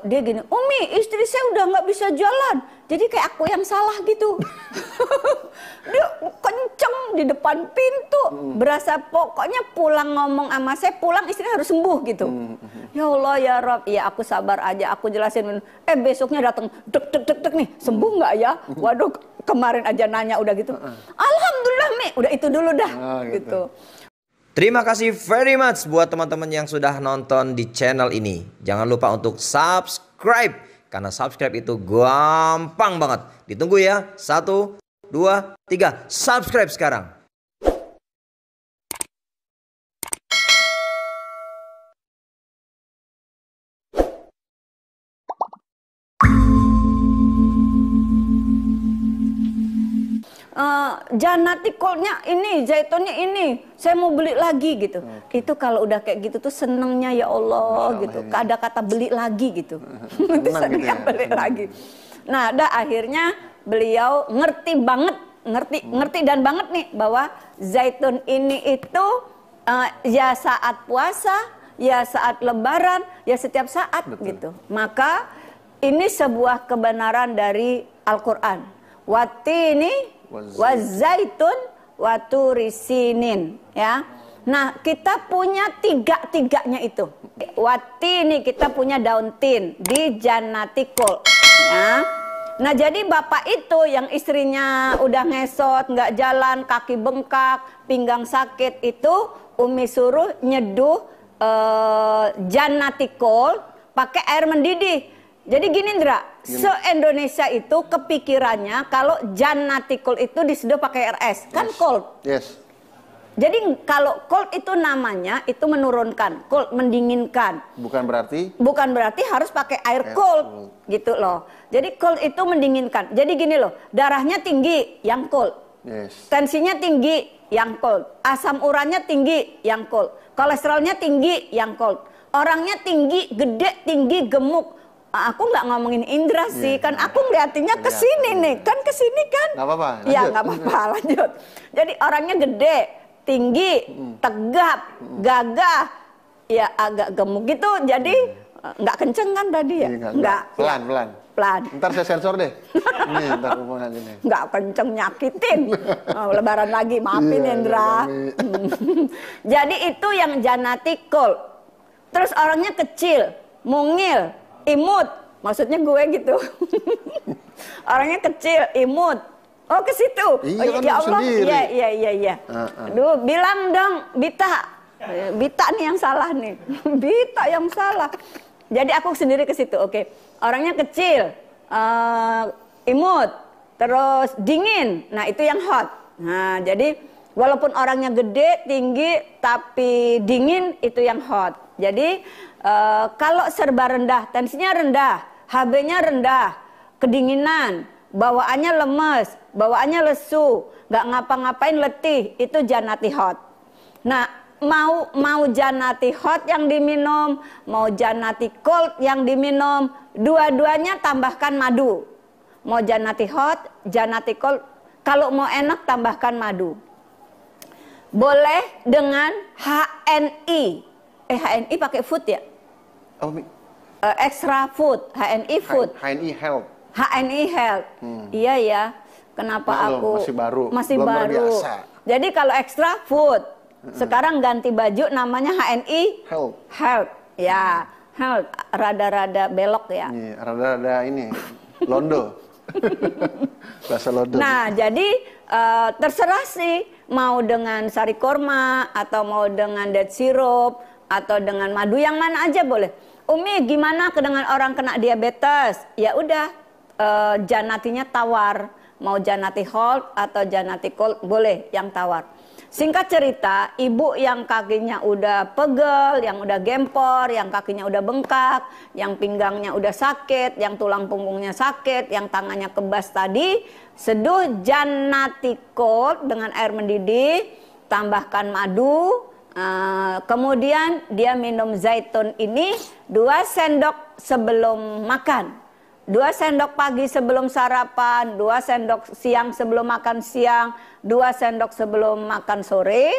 Dia gini, Umi, istri saya udah nggak bisa jalan, jadi kayak aku yang salah gitu. Dia kenceng di depan pintu, berasa pokoknya pulang ngomong sama saya, pulang istri harus sembuh gitu. Ya Allah ya Rob, ya aku sabar aja, aku jelasin. Besoknya datang, dek nih, sembuh nggak ya? Waduh, kemarin aja nanya udah gitu. Alhamdulillah Mi, udah itu dulu dah, gitu. Terima kasih very much buat teman-teman yang sudah nonton di channel ini. Jangan lupa untuk subscribe, karena subscribe itu gampang banget. Ditunggu ya. 1, 2, 3. Subscribe sekarang. Janatikolnya ini, zaitunnya ini, saya mau beli lagi gitu. Itu kalau udah kayak gitu tuh senengnya ya Allah gitu. Ada kata beli lagi gitu. Itu senengnya gitu ya? Beli lagi. Nah, akhirnya beliau ngerti banget, ngerti dan banget nih bahwa zaitun ini itu ya saat puasa, ya saat lebaran, ya setiap saat. Betul. Gitu. Maka ini sebuah kebenaran dari Al-Qur'an. Watini wazaitun waturisinin, ya. Nah, kita punya tiga-tiganya itu. Watini kita punya daun tin di janatikul, ya. Nah, jadi bapak itu yang istrinya udah ngesot, nggak jalan, kaki bengkak, pinggang sakit itu Umi suruh nyeduh janatikul pakai air mendidih. Jadi gini Indra, se-Indonesia itu kepikirannya kalau janatikul itu diseduh pakai air es, kan cold. Yes. Jadi kalau cold itu namanya itu menurunkan, cold mendinginkan. Bukan berarti harus pakai air cold gitu loh. Jadi cold itu mendinginkan. Jadi gini loh, darahnya tinggi yang cold. Yes. Tensinya tinggi yang cold. Asam urannya tinggi yang cold. Kolesterolnya tinggi yang cold. Orangnya tinggi, gede, tinggi, gemuk. Aku nggak ngomongin Indra sih, kan aku ngeliatinnya ke sini nih, kan ke sini kan? Nggak apa-apa. Ya nggak apa-apa, lanjut. Jadi orangnya gede, tinggi, tegap, gagah, ya agak gemuk gitu. Jadi nggak kenceng kan tadi ya? Nggak. Pelan. Ntar saya sensor deh. Nih, ntar hubungan ini. Nggak kenceng, nyakitin. Lebaran lagi, maafin Indra. Jadi itu yang janatikul. Terus orangnya kecil, mungil, imut, maksudnya gue gitu. Orangnya kecil, imut. Oh ke situ. Iya, kan ya Allah. Iya. Aduh, bilang dong, Bita. Bita nih yang salah nih. Bita yang salah. Jadi aku sendiri ke situ. Oke. Orangnya kecil, imut, terus dingin. Nah, itu yang hot. Nah, jadi walaupun orangnya gede, tinggi, tapi dingin, itu yang hot. Jadi kalau serba rendah, tensinya rendah, HB-nya rendah, kedinginan, bawaannya lemes, bawaannya lesu, nggak ngapa-ngapain letih, itu janati hot. Nah, mau janati hot yang diminum, mau janati cold yang diminum, dua-duanya tambahkan madu. Mau janati hot, janati cold, kalau mau enak tambahkan madu. Boleh dengan HNI. HNI pakai food ya? Extra food, HNI food. HNI health. HNI health. Iya ya. Kenapa aku masih baru. Jadi kalau extra food, sekarang ganti baju namanya HNI health. Ya, health. Rada-rada belok ya. Rada-rada ini londo. Bahasa londo. Nah, jadi terserah sih mau dengan sari korma atau mau dengan date syrup atau dengan madu, yang mana aja boleh. Umi gimana dengan orang kena diabetes? Ya udah, janatinya tawar. Mau janati hot atau janati cold boleh yang tawar. Singkat cerita, ibu yang kakinya udah pegel, yang udah gempor, yang kakinya udah bengkak, yang pinggangnya udah sakit, yang tulang punggungnya sakit, yang tangannya kebas tadi, seduh janati cold dengan air mendidih, tambahkan madu. Kemudian dia minum zaitun ini 2 sendok sebelum makan, 2 sendok pagi sebelum sarapan, 2 sendok siang sebelum makan siang, 2 sendok sebelum makan sore.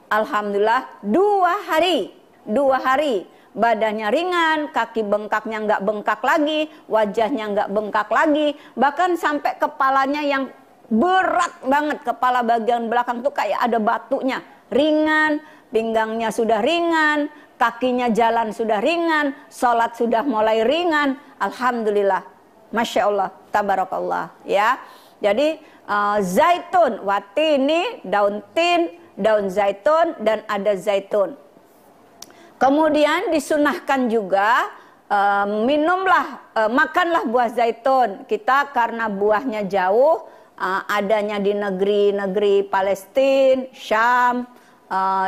Alhamdulillah 2 hari 2 hari. Badannya ringan, kaki bengkaknya nggak bengkak lagi, wajahnya nggak bengkak lagi, bahkan sampai kepalanya yang berat banget, kepala bagian belakang tuh kayak ada batunya, ringan, pinggangnya sudah ringan, kakinya jalan sudah ringan, sholat sudah mulai ringan. Alhamdulillah, Masya Allah, Tabarakallah ya. Jadi zaitun, watini, daun tin, daun zaitun, dan ada zaitun. Kemudian disunahkan juga makanlah buah zaitun. Kita karena buahnya jauh, adanya di negeri-negeri Palestina, Syam,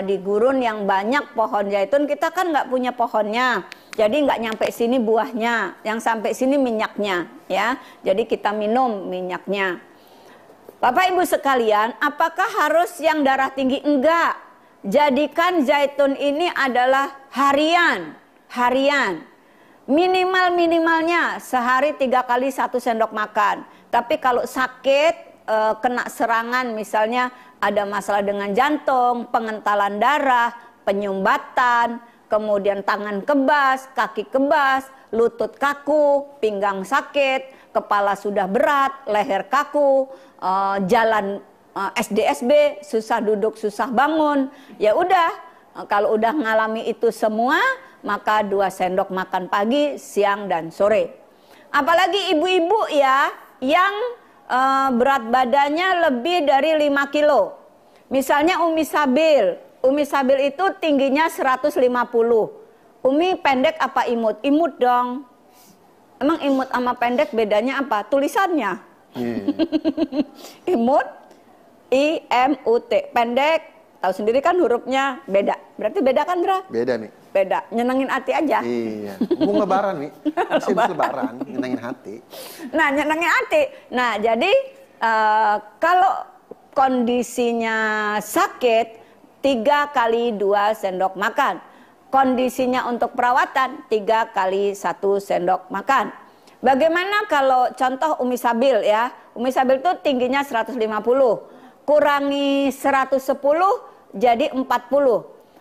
di gurun yang banyak pohon zaitun, kita kan nggak punya pohonnya. Jadi nggak nyampe sini buahnya, yang sampai sini minyaknya, ya. Jadi kita minum minyaknya. Bapak Ibu sekalian, apakah harus yang darah tinggi? Enggak. Jadikan zaitun ini adalah harian. Minimalnya sehari 3 kali 1 sendok makan. Tapi kalau sakit, kena serangan, misalnya ada masalah dengan jantung, pengentalan darah, penyumbatan, kemudian tangan kebas, kaki kebas, lutut kaku, pinggang sakit, kepala sudah berat, leher kaku, jalan SDSB, susah duduk, susah bangun. Ya udah, kalau udah ngalami itu semua, maka 2 sendok makan pagi, siang, dan sore. Apalagi ibu-ibu ya, yang berat badannya lebih dari 5 kilo. Misalnya Umi Sabil. Umi Sabil itu tingginya 150. Umi pendek apa imut? Imut dong. Emang imut sama pendek bedanya apa? Tulisannya. Imut, IMUT, pendek, tahu sendiri kan hurufnya beda. Berarti beda kan, Dra? Beda, Mi. Beda, nyenengin hati aja. Iya, mau lebaran, Mi. Masih lebaran, nyenengin hati. Nah, nyenengin hati. Nah, jadi kalau kondisinya sakit, 3 kali 2 sendok makan. Kondisinya untuk perawatan, 3 kali 1 sendok makan. Bagaimana kalau contoh Umi Sabil ya? Umi Sabil itu tingginya 150. Kurangi 110 jadi 40.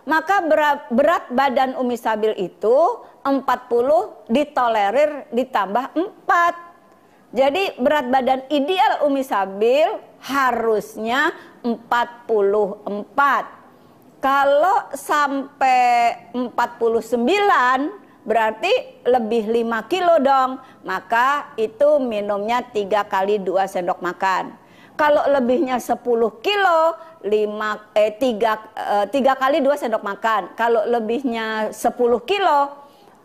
Maka berat badan Umi Sabil itu 40 ditolerir ditambah 4. Jadi berat badan ideal Umi Sabil harusnya 44. Kalau sampai 49 berarti lebih 5 kilo dong. Maka itu minumnya 3 kali 2 sendok makan. Kalau lebihnya 10 kilo, 3 kali 2 sendok makan. Kalau lebihnya 10 kilo,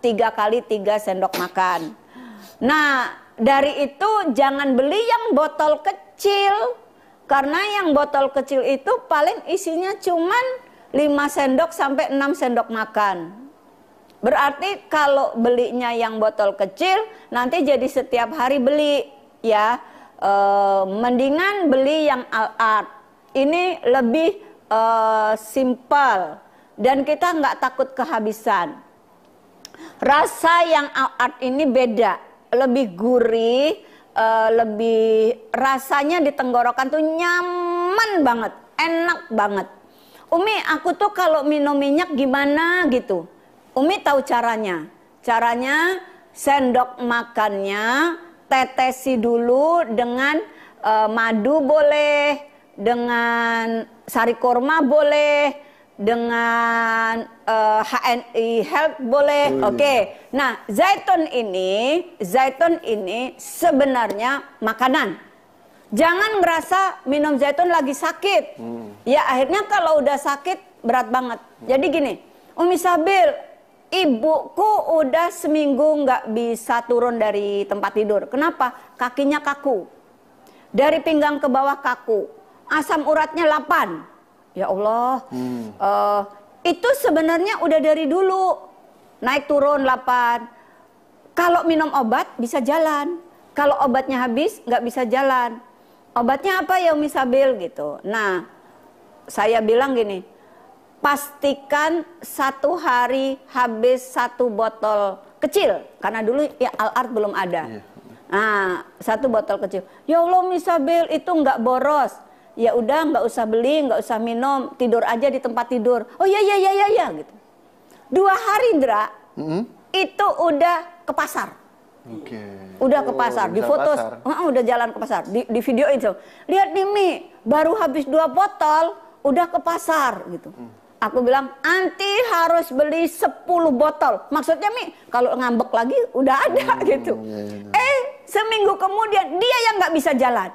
3 kali 3 sendok makan. Nah, dari itu jangan beli yang botol kecil. Karena yang botol kecil itu paling isinya cuman 5 sendok sampai 6 sendok makan. Berarti kalau belinya yang botol kecil, nanti jadi setiap hari beli, ya. Mendingan beli yang Al-Art. Ini lebih simpel dan kita nggak takut kehabisan. Rasa yang Al-Art ini beda, lebih gurih, lebih rasanya di tenggorokan tuh nyaman banget, enak banget. Umi, aku tuh kalau minum minyak gimana gitu. Umi tahu caranya. Caranya sendok makannya tetesi dulu dengan madu boleh, dengan sari kurma boleh, dengan HNI Health boleh. Oke. Nah, zaitun ini sebenarnya makanan. Jangan ngerasa minum zaitun lagi sakit. Ya akhirnya kalau udah sakit berat banget. Jadi gini, Umi Sabil, ibuku udah seminggu nggak bisa turun dari tempat tidur. Kenapa? Kakinya kaku. Dari pinggang ke bawah kaku. Asam uratnya 8. Ya Allah. Itu sebenarnya udah dari dulu. Naik turun 8. Kalau minum obat bisa jalan. Kalau obatnya habis nggak bisa jalan. Obatnya apa ya Umi Sabil gitu. Nah, saya bilang gini. Pastikan 1 hari habis 1 botol kecil. Karena dulu ya Al-Art belum ada. Nah, 1 botol kecil. Ya Allah Umi Sabil itu nggak boros. Ya udah nggak usah beli, nggak usah minum. Tidur aja di tempat tidur. Oh ya gitu. 2 hari Indra, itu udah ke pasar. Oke. Udah ke pasar, di foto, udah jalan ke pasar, di videoin. Lihat nih Mi, baru habis 2 botol, udah ke pasar gitu. Aku bilang, anti harus beli 10 botol. Maksudnya Mi, kalau ngambek lagi udah ada gitu. Seminggu kemudian dia yang nggak bisa jalan.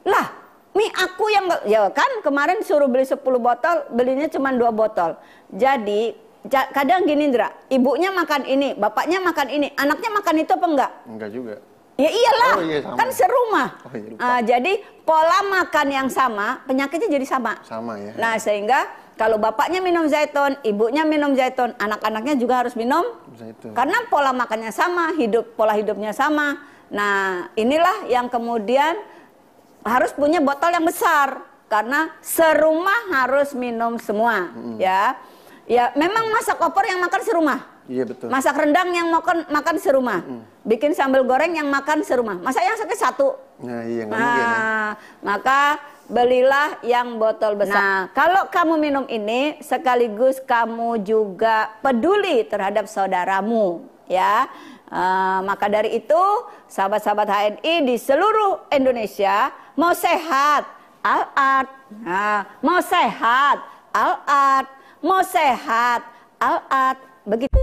Lah, Mi aku yang nggak, ya kan kemarin suruh beli 10 botol, belinya cuma 2 botol. Jadi kadang gini Indra, ibunya makan ini, bapaknya makan ini, anaknya makan itu apa enggak? Enggak juga. Ya iyalah, Sama. kan serumah. Iya, jadi pola makan yang sama, penyakitnya jadi sama. Sama ya. Nah sehingga kalau bapaknya minum zaitun, ibunya minum zaitun, anak-anaknya juga harus minum zaitun. Karena pola makannya sama, pola hidupnya sama. Nah inilah yang kemudian harus punya botol yang besar karena serumah harus minum semua, ya. Ya memang masak opor yang makan serumah. Iya betul. Masak rendang yang makan serumah. Bikin sambal goreng yang makan serumah. Masa yang sakit satu. Nah iya nggak mungkin ya. Maka belilah yang botol besar. Nah kalau kamu minum ini sekaligus kamu juga peduli terhadap saudaramu, ya. Maka dari itu sahabat-sahabat HNI di seluruh Indonesia mau sehat, Al-Art. Mau sehat, Al-Art. Mau sehat, Al-Art. Begitu.